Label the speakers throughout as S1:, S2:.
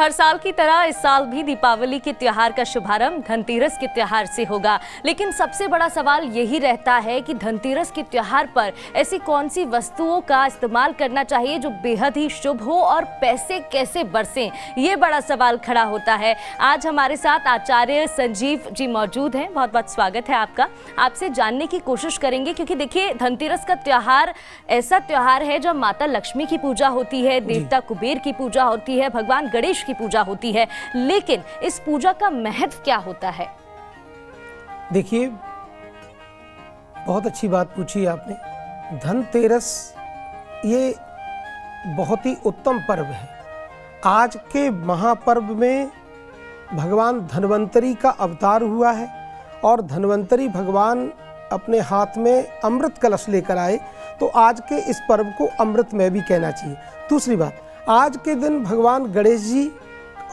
S1: हर साल की तरह इस साल भी दीपावली के त्योहार का शुभारंभ धनतेरस के त्योहार से होगा। लेकिन सबसे बड़ा सवाल यही रहता है कि धनतेरस के त्योहार पर ऐसी कौन सी वस्तुओं का इस्तेमाल करना चाहिए जो बेहद ही शुभ हो और पैसे कैसे बरसें, ये बड़ा सवाल खड़ा होता है। आज हमारे साथ आचार्य संजीव जी मौजूद हैं। बहुत बहुत स्वागत है आपका। आपसे जानने की कोशिश करेंगे क्योंकि देखिए, धनतेरस का त्योहार ऐसा त्योहार है जब माता लक्ष्मी की पूजा होती है, देवता कुबेर की पूजा होती है, भगवान गणेश की पूजा होती है। लेकिन इस पूजा का महत्व क्या होता है?
S2: देखिए, बहुत अच्छी बात पूछी आपने। धनतेरस ये बहुत ही उत्तम पर्व है। आज के महापर्व में भगवान धन्वंतरी का अवतार हुआ है और धन्वंतरी भगवान अपने हाथ में अमृत कलश लेकर आए, तो आज के इस पर्व को अमृतमय भी कहना चाहिए। दूसरी बात, आज के दिन भगवान गणेश जी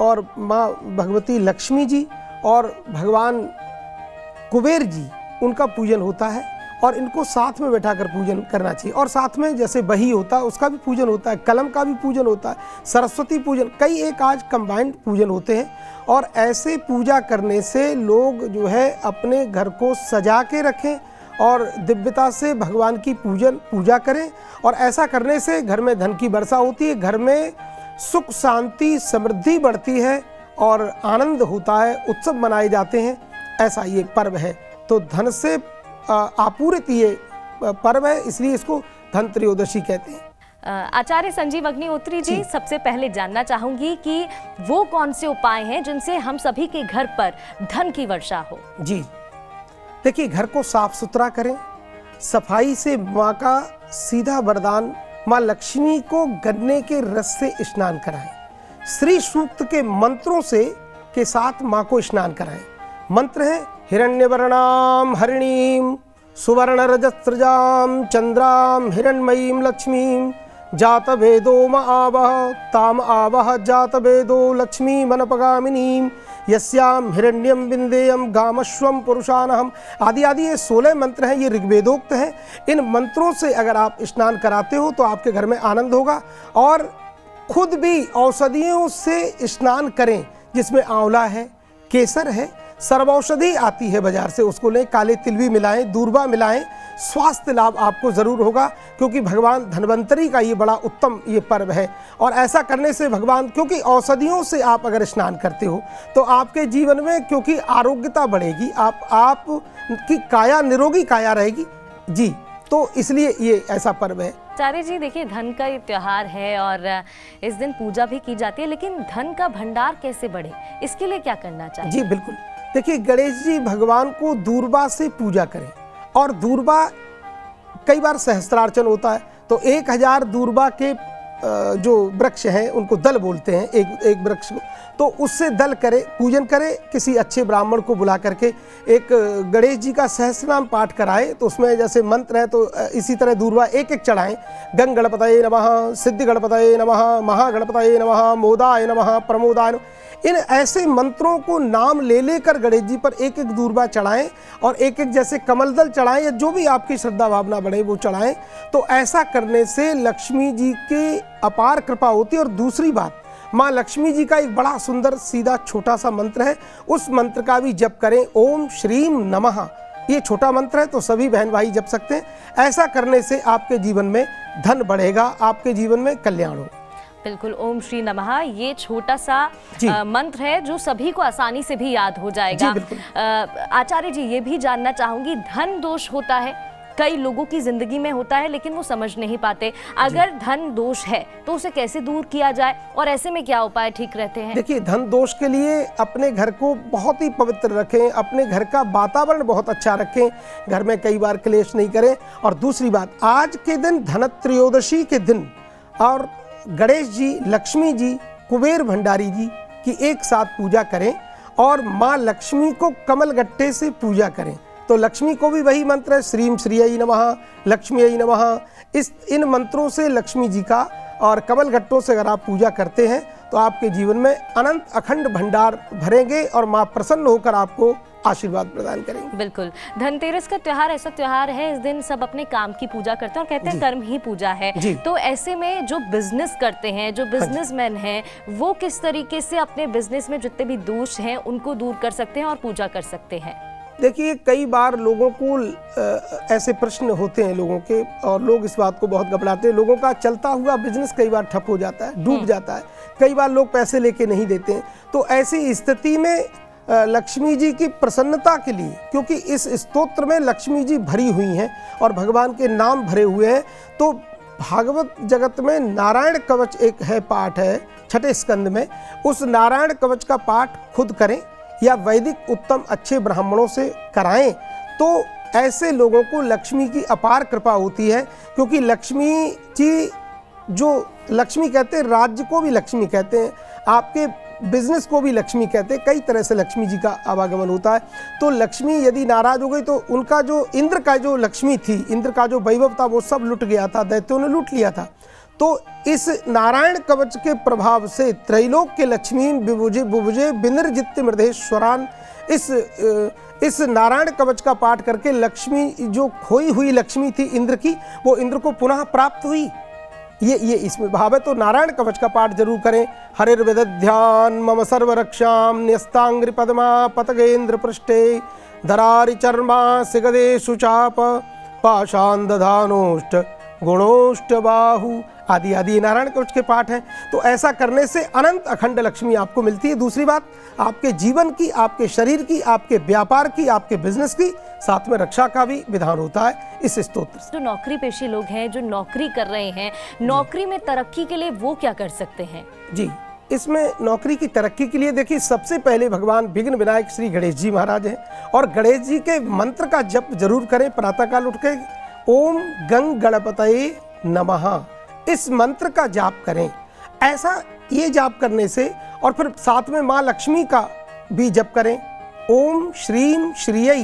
S2: और माँ भगवती लक्ष्मी जी और भगवान कुबेर जी, उनका पूजन होता है और इनको साथ में बैठाकर पूजन करना चाहिए। और साथ में जैसे बही होता है उसका भी पूजन होता है, कलम का भी पूजन होता है, सरस्वती पूजन, कई एक आज कंबाइंड पूजन होते हैं। और ऐसे पूजा करने से लोग जो है अपने घर को सजा के रखें और दिव्यता से भगवान की पूजा करें। और ऐसा करने से घर में धन की वर्षा होती है, घर में सुख शांति समृद्धि बढ़ती है और आनंद होता है, उत्सव मनाए जाते हैं। ऐसा ये पर्व है। तो धन से आपूरित ये पर्व है, इसलिए इसको धन त्रयोदशी कहते हैं।
S1: आचार्य संजीव अग्निहोत्री जी, सबसे पहले जानना चाहूंगी कि वो कौन से उपाय हैं जिनसे हम सभी के घर पर धन की वर्षा हो? जी
S2: देखिए, घर को साफ सुथरा करें, सफाई से माँ का सीधा वरदान, माँ लक्ष्मी को गन्ने के रस से स्नान कराएं, श्री सूक्त के मंत्रों से के साथ माँ को स्नान कराएं। मंत्र है हिरण्यवर्णाम हरिणीम सुवर्ण रजस्रजाम चंद्राम हिरण्मयीम लक्ष्मीम जात वेदो म आवह ताम आवह जात वेदो लक्ष्मी मनपगामिनीम यस्याम हिरण्यम बिंदेयम गामश्वम पुरुषानहम आदि आदि। ये 16 मंत्र हैं, ये ऋग्वेदोक्त हैं। इन मंत्रों से अगर आप स्नान कराते हो तो आपके घर में आनंद होगा। और खुद भी औषधियों से स्नान करें, जिसमें आंवला है, केसर है, सर्वौषधि आती है बाजार से, उसको लें, काले तिल भी मिलाएं, दूर्वा मिलाएं, स्वास्थ्य लाभ आपको ज़रूर होगा। क्योंकि भगवान धन्वंतरी का ये बड़ा उत्तम ये पर्व है। और ऐसा करने से भगवान, क्योंकि औषधियों से आप अगर स्नान करते हो तो आपके जीवन में क्योंकि आरोग्यता बढ़ेगी, आप की काया निरोगी काया रहेगी जी। तो इसलिए ये ऐसा पर्व है।
S1: आचार्य जी, देखिए, धन का ये त्योहार है और इस दिन पूजा भी की जाती है, लेकिन धन का भंडार कैसे बढ़े, इसके लिए क्या करना चाहिए?
S2: जी बिल्कुल। देखिए, गणेश जी भगवान को दूर्वा से पूजा करें। और दूर्वा कई बार सहस्त्रार्चन होता है, तो 1000 दूर्वा के जो वृक्ष हैं उनको दल बोलते हैं, एक वृक्ष को, तो उससे दल करे, पूजन करे, किसी अच्छे ब्राह्मण को बुला करके एक गणेश जी का सहस्र नाम पाठ कराए। तो उसमें जैसे मंत्र है तो इसी तरह दूर्वा एक एक चढ़ाएं। गंग गणपतये नमः, सिद्धि गणपतये नमः, महागणपतये नमः, मोदाय नमः, प्रमोदाय नमः। इन ऐसे मंत्रों को नाम ले लेकर गणेश जी पर एक एक दूर्वा चढ़ाएं और एक एक जैसे कमल दल चढ़ाएं, या जो भी आपकी श्रद्धा भावना बढ़े वो चढ़ाएं। तो ऐसा करने से लक्ष्मी जी की अपार कृपा होती है। और दूसरी बात, माँ लक्ष्मी जी का एक बड़ा सुंदर सीधा छोटा सा मंत्र है, उस मंत्र का भी जप करें, ओम श्रीम नमः। ये छोटा मंत्र है तो सभी बहन भाई जप सकते हैं। ऐसा करने से आपके जीवन में धन बढ़ेगा, आपके जीवन में कल्याण होगा।
S1: बिल्कुल, ओम श्री नमः ये छोटा सा मंत्र है जो सभी को आसानी से भी याद हो जाएगा। आचार्य जी, ये भी जानना चाहूंगी, धन दोष होता है, कई लोगों की जिंदगी में होता है लेकिन वो समझ नहीं पाते। अगर धन दोष है तो उसे कैसे दूर किया जाए और ऐसे में क्या उपाय ठीक रहते हैं?
S2: देखिए, धन दोष के लिए अपने घर को बहुत ही पवित्र रखें, अपने घर का वातावरण बहुत अच्छा रखें, घर में कई बार क्लेश नहीं करें। और दूसरी बात, आज के दिन धनत्रयोदशी के दिन और गणेश जी, लक्ष्मी जी, कुबेर भंडारी जी की एक साथ पूजा करें और माँ लक्ष्मी को कमल गट्टे से पूजा करें। तो लक्ष्मी को भी वही मंत्र है, श्रीम श्रीयै नमः, लक्ष्मीयै नमः। इन मंत्रों से लक्ष्मी जी का और कमल गट्टों से अगर आप पूजा करते हैं तो आपके जीवन में अनंत अखंड भंडार भरेंगे और माँ प्रसन्न होकर आपको आशीर्वाद प्रदान करेंगे।
S1: बिल्कुल। धनतेरस का त्योहार ऐसा त्योहार है, इस दिन सब अपने काम की पूजा करते हैं और कहते हैं कर्म ही पूजा है। तो ऐसे में जो बिजनेस करते हैं, जो बिजनेसमैन हैं, वो किस तरीके से अपने बिजनेस में जितने भी दोष हैं उनको दूर कर सकते हैं और पूजा कर सकते हैं?
S2: देखिए, कई बार लोगों को ऐसे प्रश्न होते हैं लोगों के, और लोग इस बात को बहुत घबराते हैं। लोगों का चलता हुआ बिजनेस कई बार ठप हो जाता है, डूब जाता है, कई बार लोग पैसे लेके नहीं देते हैं। तो ऐसी स्थिति में लक्ष्मी जी की प्रसन्नता के लिए, क्योंकि इस स्तोत्र में लक्ष्मी जी भरी हुई हैं और भगवान के नाम भरे हुए हैं, तो भागवत जगत में नारायण कवच एक है, पाठ है 6ठे स्कंद में, उस नारायण कवच का पाठ खुद करें या वैदिक उत्तम अच्छे ब्राह्मणों से कराएं, तो ऐसे लोगों को लक्ष्मी की अपार कृपा होती है। क्योंकि लक्ष्मी जी, जो लक्ष्मी कहते हैं, राज्य को भी लक्ष्मी कहते हैं, आपके बिजनेस को भी लक्ष्मी कहते हैं, कई तरह से लक्ष्मी जी का आवागमन होता है। तो लक्ष्मी यदि नाराज हो गई तो उनका जो इंद्र का जो लक्ष्मी थी, इंद्र का जो वैभव था, वो सब लुट गया था, दैत्यों ने लूट लिया था। तो इस नारायण कवच के प्रभाव से त्रैलोक के लक्ष्मी विभुजे बुभुजे विनिर्जित्य मृदेश्वरान, इस नारायण कवच का पाठ करके लक्ष्मी, जो खोई हुई लक्ष्मी थी इंद्र की, वो इंद्र को पुनः प्राप्त हुई। ये इसमें भाव है। तो नारायण कवच का पाठ जरूर करें। हरिर्विदध्यान मम सर्वरक्षाम न्यस्तांग्रि पद्मा पतगेन्द्र पृष्ठे धरारि चर्मा सिगदेषु चाप पाशान दधानोष्ट गुणोष्ट बाहु आदि आदि नारायण कवच के पाठ हैं। तो ऐसा करने से अनंत अखंड लक्ष्मी आपको मिलती है। दूसरी बात, आपके जीवन की, आपके शरीर की, आपके व्यापार की, आपके बिजनेस की, साथ में रक्षा का भी विधान होता है इस स्तोत्र से।
S1: जो नौकरी पेशी लोग हैं, जो नौकरी कर रहे हैं, नौकरी में तरक्की के लिए वो क्या कर सकते हैं? जी,
S2: इसमें नौकरी की तरक्की के लिए देखिए, सबसे पहले भगवान विघ्न विनायक श्री गणेश जी महाराज हैं, और गणेश जी के मंत्र का जप जरूर करें। प्रातःकाल उठ के ओम गंग गणपतये नमः, इस मंत्र का जाप करें। ऐसा ये जाप करने से, और फिर साथ में माँ लक्ष्मी का भी जप करें, ओम श्रीम श्रीयै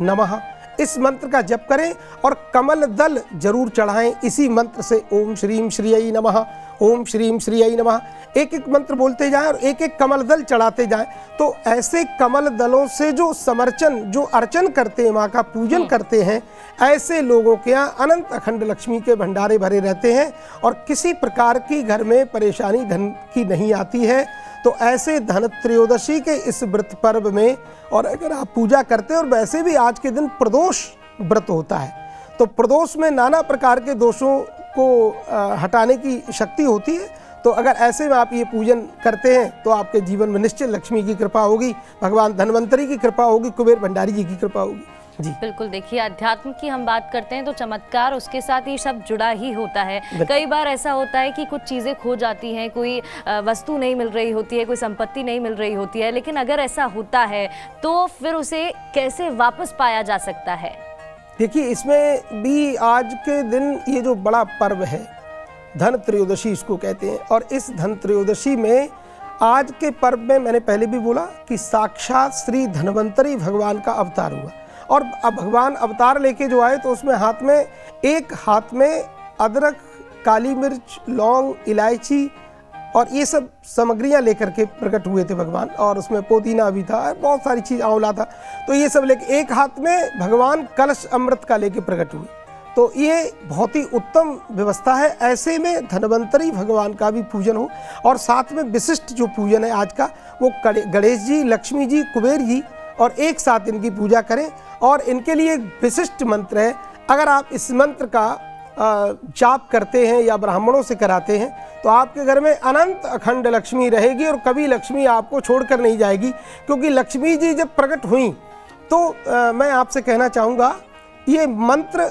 S2: नमः, इस मंत्र का जप करें। और कमल दल जरूर चढ़ाएं इसी मंत्र से, ओम श्रीम श्रीयै नमः, ओम श्रीम श्रीयै नमः, एक एक मंत्र बोलते जाएं और एक एक कमल दल चढ़ाते जाएं। तो ऐसे कमल दलों से जो समर्चन, जो अर्चन करते हैं, माँ का पूजन करते हैं, ऐसे लोगों के यहाँ अनंत अखंड लक्ष्मी के भंडारे भरे रहते हैं और किसी प्रकार की घर में परेशानी धन की नहीं आती है। तो ऐसे धन त्रयोदशी के इस व्रत पर्व में, और अगर आप पूजा करते हैं, और वैसे भी आज के दिन प्रदोष व्रत होता है, तो प्रदोष में नाना प्रकार के दोषों को हटाने की शक्ति होती है। तो अगर ऐसे में आप ये पूजन करते हैं तो आपके जीवन में निश्चय लक्ष्मी की कृपा होगी, भगवान धन्वंतरी की कृपा होगी, कुबेर भंडारी जी की कृपा होगी। जी
S1: बिल्कुल। देखिए, अध्यात्म की हम बात करते हैं तो चमत्कार उसके साथ ही सब जुड़ा ही होता है। कई बार ऐसा होता है कि कुछ चीज़ें खो जाती हैं, कोई वस्तु नहीं मिल रही होती है, कोई संपत्ति नहीं मिल रही होती है, लेकिन अगर ऐसा होता है तो फिर उसे कैसे वापस पाया जा सकता है?
S2: देखिए, इसमें भी आज के दिन ये जो बड़ा पर्व है, धन त्रयोदशी इसको कहते हैं, और इस धन त्रयोदशी में, आज के पर्व में मैंने पहले भी बोला कि साक्षात श्री धन्वंतरी भगवान का अवतार हुआ, और अब भगवान अवतार लेके जो आए तो उसमें एक हाथ में अदरक, काली मिर्च, लौंग, इलायची और ये सब सामग्रियां लेकर के प्रकट हुए थे भगवान, और उसमें पुदीना भी था, बहुत सारी चीज़, आंवला था। तो ये सब लेके, एक हाथ में भगवान कलश अमृत का लेके प्रकट हुए। तो ये बहुत ही उत्तम व्यवस्था है। ऐसे में धन्वंतरी भगवान का भी पूजन हो, और साथ में विशिष्ट जो पूजन है आज का, वो गणेश जी, लक्ष्मी जी, कुबेर जी, और एक साथ इनकी पूजा करें। और इनके लिए एक विशिष्ट मंत्र है, अगर आप इस मंत्र का जाप करते हैं या ब्राह्मणों से कराते हैं तो आपके घर में अनंत अखंड लक्ष्मी रहेगी और कभी लक्ष्मी आपको छोड़कर नहीं जाएगी। क्योंकि लक्ष्मी जी जब प्रकट हुई तो मैं आपसे कहना चाहूँगा, ये मंत्र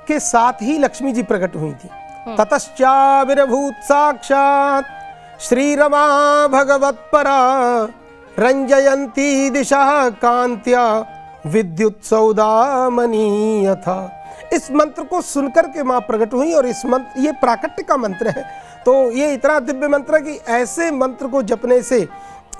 S2: के साथ ही लक्ष्मी जी प्रकट हुई थी। ततश्चाविर्भूत साक्षात् श्रीरमा भगवत्परा रंजयंती दिशा कांत्या विद्युत सौदामनी यथा। इस मंत्र को सुनकर के माँ प्रकट हुई, और इस मंत्र, ये प्राकट्य का मंत्र है, तो ये इतना दिव्य मंत्र है कि ऐसे मंत्र को जपने से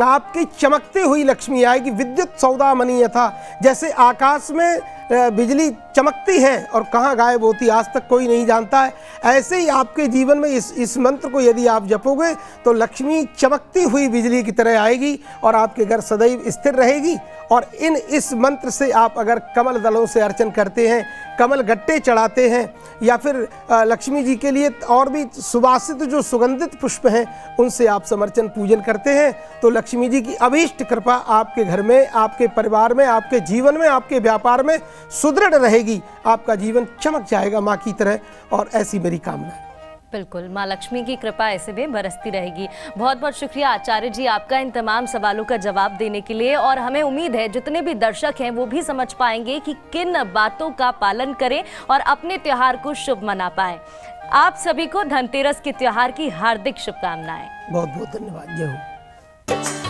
S2: आपकी चमकती हुई लक्ष्मी आएगी। विद्युत सौदामनी यथा, जैसे आकाश में बिजली चमकती है और कहाँ गायब होती आज तक कोई नहीं जानता है, ऐसे ही आपके जीवन में इस मंत्र को यदि आप जपोगे तो लक्ष्मी चमकती हुई बिजली की तरह आएगी और आपके घर सदैव स्थिर रहेगी और इस मंत्र से आप अगर कमल दलों से अर्चन करते हैं, कमल गट्टे चढ़ाते हैं, या फिर लक्ष्मी जी के लिए और भी सुवासित जो सुगंधित पुष्प हैं उनसे आप समर्चन पूजन करते हैं, तो लक्ष्मी जी की अभीष्ट कृपा आपके घर में, आपके परिवार में, आपके जीवन में, आपके व्यापार में सुदृढ़ रहेगी। आपका जीवन चमक जाएगा माँ की तरह, और ऐसी मेरी कामना है।
S1: बिल्कुल, माँ लक्ष्मी की कृपा ऐसे भी बरसती रहेगी। बहुत बहुत शुक्रिया आचार्य जी आपका इन तमाम सवालों का जवाब देने के लिए, और हमें उम्मीद है जितने भी दर्शक हैं वो भी समझ पाएंगे कि किन बातों का पालन करें और अपने त्योहार को शुभ मना पाएं। आप सभी को धनतेरस के त्योहार की हार्दिक शुभकामनाएं।
S2: बहुत बहुत धन्यवाद। जय हो।